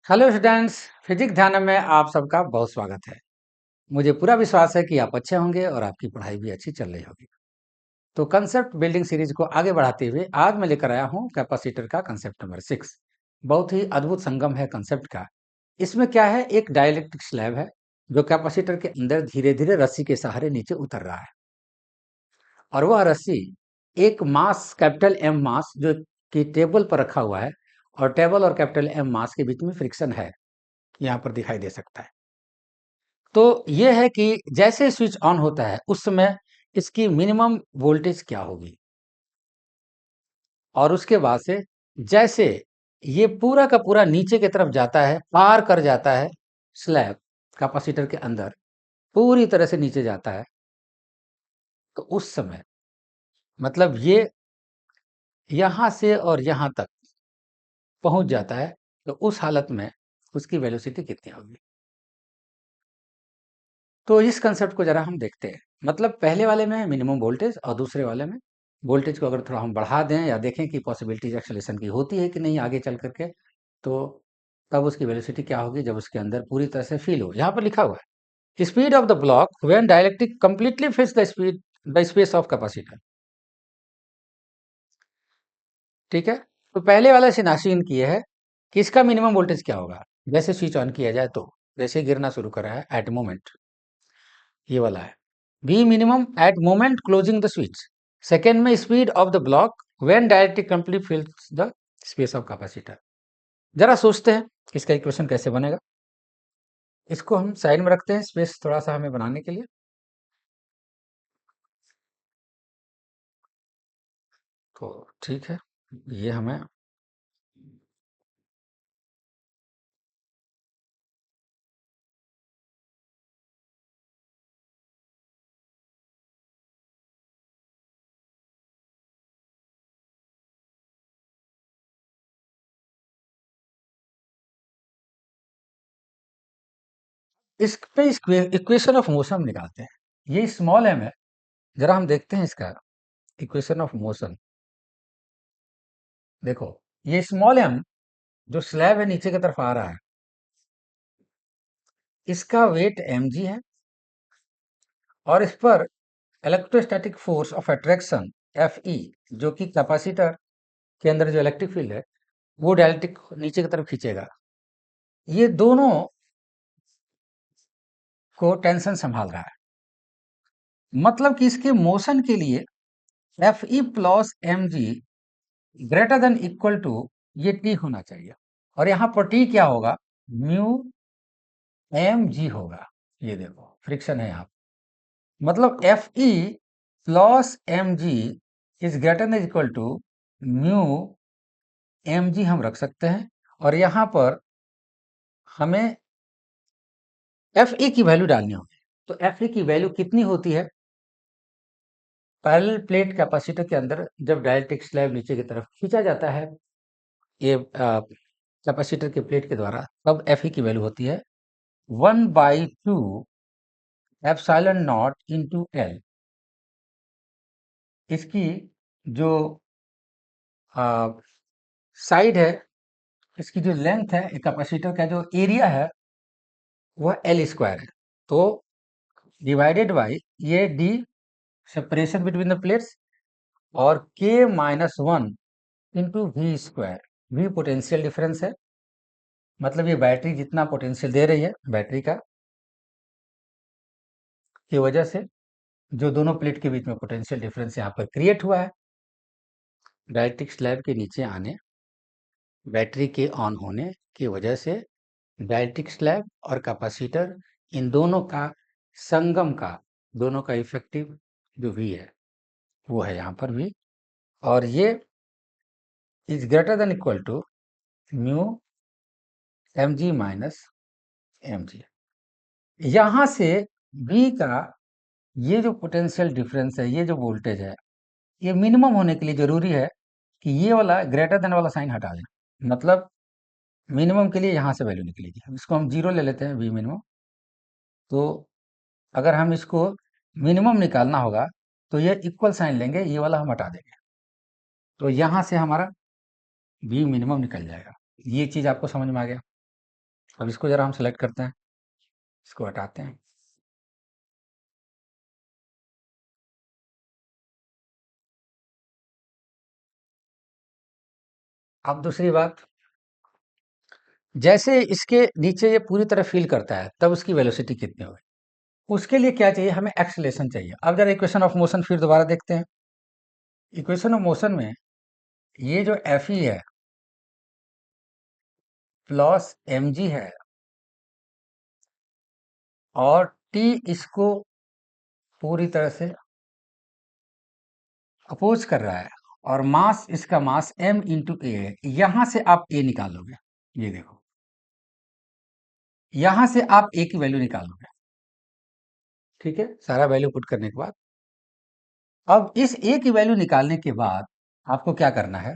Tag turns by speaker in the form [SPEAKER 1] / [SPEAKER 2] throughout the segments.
[SPEAKER 1] Hello students, physics ध्यान में आप सबका बहुत स्वागत है। मुझे पूरा विश्वास है कि आप अच्छे होंगे और आपकी पढ़ाई भी अच्छी चल रही होगी। तो कंसेप्ट बिल्डिंग सीरीज को आगे बढ़ाते हुए आज मैं लेकर आया हूँ कैपेसिटर का कंसेप्ट नंबर 6। बहुत ही अद्भुत संगम है कंसेप्ट का। इसमें क्या है, एक डाइलेक्ट्रिक स्लैब है जो कैपेसिटर के अंदर धीरे धीरे रस्सी के सहारे नीचे उतर रहा है। और वह रस्सी एक मास कैपिटल एम मास जो कि टेबल पर रखा हुआ है, और टेबल और कैपिटल एम मास के बीच में फ्रिक्शन है, यहाँ पर दिखाई दे सकता है। तो ये है कि जैसे स्विच ऑन होता है उस समय इसकी मिनिमम वोल्टेज क्या होगी, और उसके बाद से जैसे ये पूरा का पूरा नीचे की तरफ जाता है, पार कर जाता है स्लैब कैपेसिटर के अंदर, पूरी तरह से नीचे जाता है, तो उस समय मतलब ये यहां से और यहां तक पहुंच जाता है, तो उस हालत में उसकी वेलोसिटी कितनी होगी। तो इस कंसेप्ट को जरा हम देखते हैं। मतलब पहले वाले में मिनिमम वोल्टेज और दूसरे वाले में वोल्टेज को अगर थोड़ा हम बढ़ा दें या देखें कि पॉसिबिलिटीज एक्सेलेरेशन की होती है कि नहीं आगे चल करके, तो तब उसकी वेलोसिटी क्या होगी जब उसके अंदर पूरी तरह से फील हो। यहाँ पर लिखा हुआ है speed of the block when dielectric completely फिल्स the space of capacitor. ठीक है, तो पहले वाला से नाशीन किए है कि इसका मिनिमम वोल्टेज क्या होगा जैसे स्विच ऑन किया जाए, तो जैसे गिरना शुरू कर रहा है एट मोमेंट, ये वाला है V minimum at moment closing the switch. Second में speed of the block when directly complete fills the space of capacitor. जरा सोचते हैं इसका इक्वेशन कैसे बनेगा। इसको हम साइड में रखते हैं स्पेस थोड़ा सा हमें बनाने के लिए। तो ठीक है, ये हमें इस पे इक्वेशन ऑफ मोशन निकालते हैं। ये स्मॉल एम है, जरा हम देखते हैं इसका इक्वेशन ऑफ मोशन। देखो, ये स्मॉल एम जो स्लैब है नीचे की तरफ आ रहा है, इसका वेट mg है, और इस पर electrostatic force of attraction Fe, जो कि कैपेसिटर के अंदर जो इलेक्ट्रिक फील्ड है वो डायरेक्ट्रिक नीचे की तरफ खींचेगा। ये दोनों को टेंशन संभाल रहा है। मतलब कि इसके मोशन के लिए Fe plus M G greater than equal to ये टी होना चाहिए, और यहाँ पर टी क्या होगा, म्यू एम जी होगा। ये देखो फ्रिक्शन है यहाँ, मतलब Fe plus M G is greater than equal to mu M G हम रख सकते हैं। और यहाँ पर हमें Fe की वैल्यू डालनी होगी। तो Fe की वैल्यू कितनी होती है, पैरेलल प्लेट कैपेसिटर के अंदर जब डायलेक्ट्रिक स्लैब नीचे की तरफ खींचा जाता है ये कैपेसिटर के प्लेट के द्वारा, तब Fe की वैल्यू होती है 1/2 एप्सिलॉन नॉट इंटू एल। इसकी जो साइड है, इसकी जो लेंथ है, कैपेसिटर का जो एरिया है वह एल स्क्वायर है। तो डिवाइडेड बाई ये D separation between the plates, और K minus one into V square. V potential difference है, मतलब ये बैटरी जितना पोटेंशियल दे रही है बैटरी का, की वजह से जो दोनों प्लेट के बीच में पोटेंशियल डिफरेंस यहाँ पर क्रिएट हुआ है, डायरेक्ट्रिक स्लैब के नीचे आने, बैटरी के ऑन होने की वजह से डायरेक्ट्रिक स्लैब और कैपेसिटर, इन दोनों का संगम का, दोनों का इफेक्टिव जो वी है वो है यहाँ पर वी, और ये is greater than equal to mu M G minus M G. यहाँ से वी का ये जो पोटेंशियल डिफरेंस है, ये जो वोल्टेज है, ये मिनिमम होने के लिए जरूरी है कि ये वाला ग्रेटर देन वाला साइन हटा दें। मतलब मिनिमम के लिए यहाँ से वैल्यू निकलेगी, इसको हम जीरो ले लेते हैं वी मिनिमम। तो अगर हम इसको मिनिमम निकालना होगा तो ये इक्वल साइन लेंगे, ये वाला हम हटा देंगे, तो यहाँ से हमारा वी मिनिमम निकल जाएगा। ये चीज़ आपको समझ में आ गया। अब इसको जरा हम सेलेक्ट करते हैं, इसको हटाते हैं। अब दूसरी बात, जैसे इसके नीचे ये पूरी तरह फिल करता है तब उसकी वेलोसिटी कितनी होगी? उसके लिए क्या चाहिए, हमें एक्सेलरेशन चाहिए। अब जरा इक्वेशन ऑफ मोशन फिर दोबारा देखते हैं। इक्वेशन ऑफ मोशन में ये जो एफ ई है प्लस एम जी है और टी इसको पूरी तरह से अपोज कर रहा है और मास, इसका मास m इंटू ए है। यहां से आप a निकालोगे, ये देखो, यहां से आप a की वैल्यू निकालोगे। ठीक है, सारा वैल्यू पुट करने के बाद अब इस a की वैल्यू निकालने के बाद आपको क्या करना है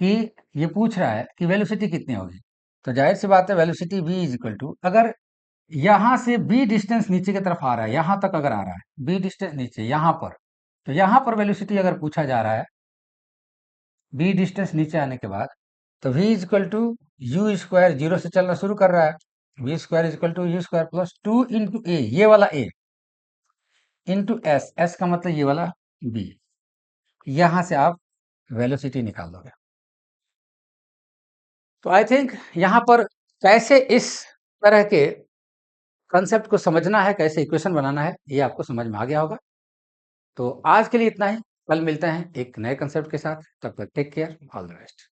[SPEAKER 1] कि ये पूछ रहा है कि वेलोसिटी कितनी होगी। तो जाहिर सी बात है velocity v is equal to, अगर यहां से b डिस्टेंस नीचे की तरफ आ रहा है, यहां तक अगर आ रहा है b डिस्टेंस नीचे यहां पर, तो यहां पर वेलोसिटी अगर पूछा जा रहा है b डिस्टेंस नीचे आने के बाद, तो v is equal to u square, zero से चलना शुरू कर रहा है, v square is equal to u square plus two into a, ये वाला a इंटू एस, एस का मतलब ये वाला b। यहां से आप वेलोसिटी निकाल दोगे। तो आई थिंक यहां पर कैसे इस तरह के कंसेप्ट को समझना है, कैसे इक्वेशन बनाना है, ये आपको समझ में आ गया होगा। तो आज के लिए इतना ही, कल मिलते हैं एक नए कंसेप्ट के साथ, तब तक take care, all the best.